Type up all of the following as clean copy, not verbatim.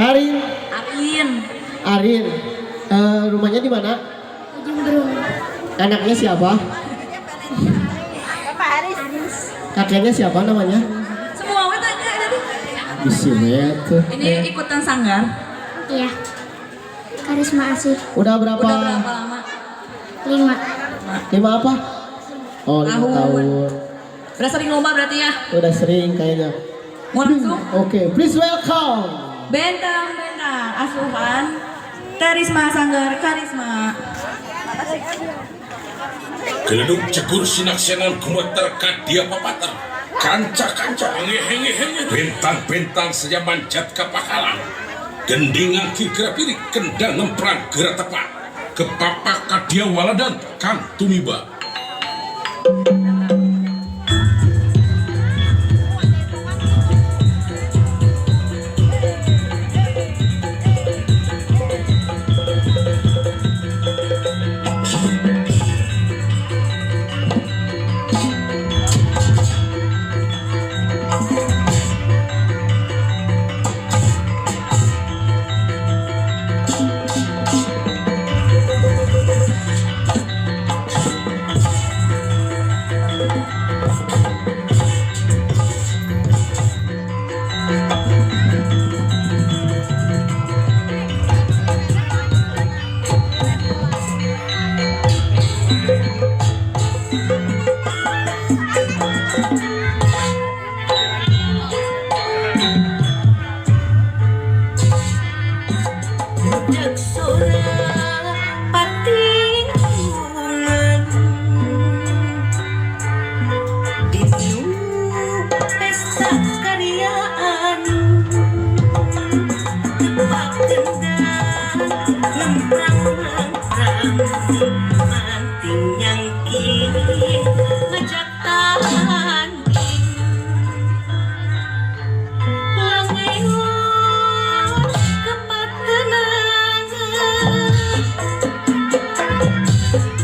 Arin. Arin. Arin. Rumahnya di mana? Ujung Berung. Anaknya siapa? Bapak Aris. Kakeknya siapa namanya? Semua wet aja tadi. Bismillah tuh. Ini ikutan sanggar. Iya. Karisma Asih. Udah berapa? Udah berapa lama? 5. 5 apa? Oh, 5 tahun. Udah sering lomba berarti ya? Udah sering kayaknya. Mau langsung? Oke, please welcome. Bentang asuhan Karisma Sanggar Karisma. Geleduk cekur sinaksenan kumeter kadia papater. Kanca-kanca henge-henge bentang-bentang saja manjat ke pakalan. Gendingan kira pirik kendang ngemprang gerak tepat. Kepapak kadia waladan kang tumiba.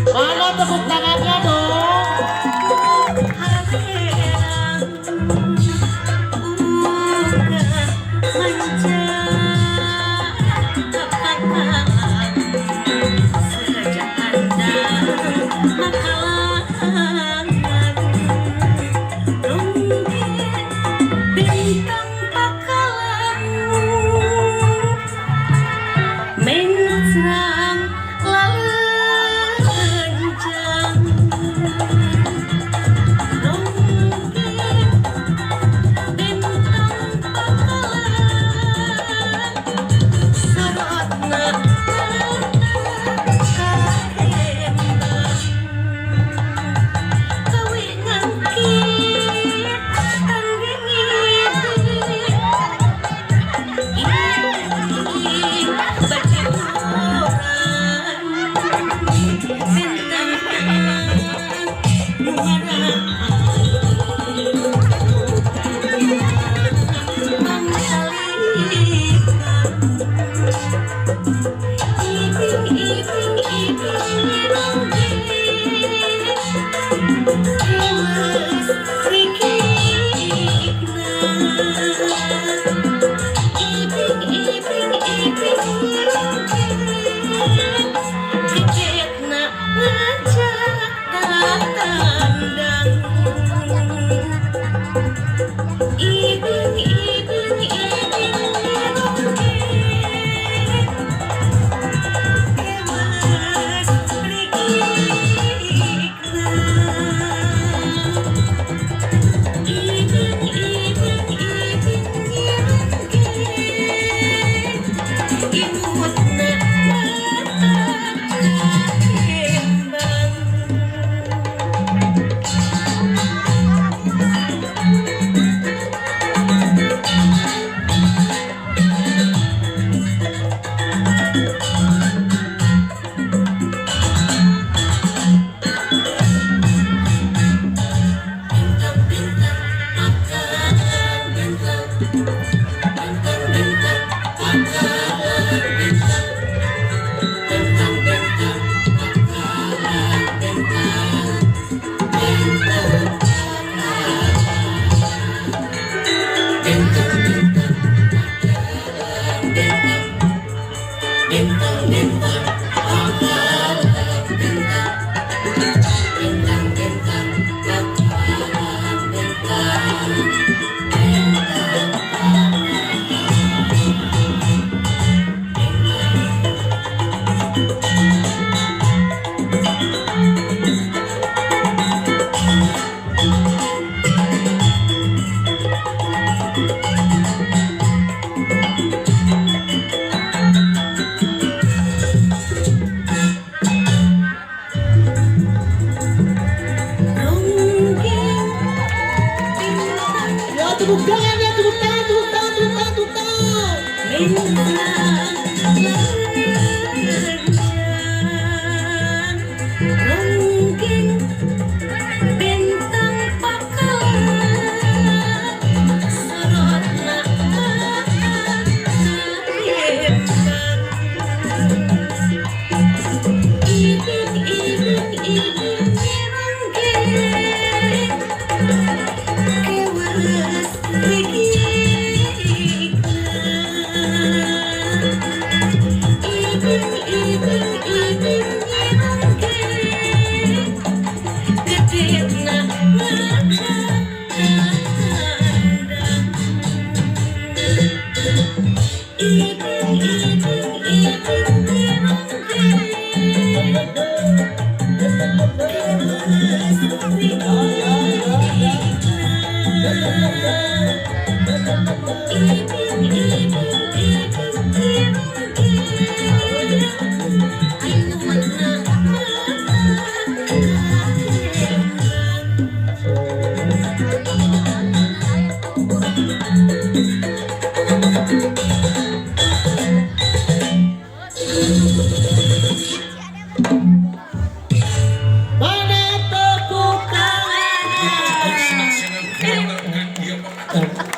Mana tepuk tangannya dong? tangannya, tepuk tangan, tepuk tangan, tepuk tangan, tepuk tangan. Mungkin bintang pakalan sorotna Mana tepuk tangannya? Cekur sinaksenan kumatar kadia papatan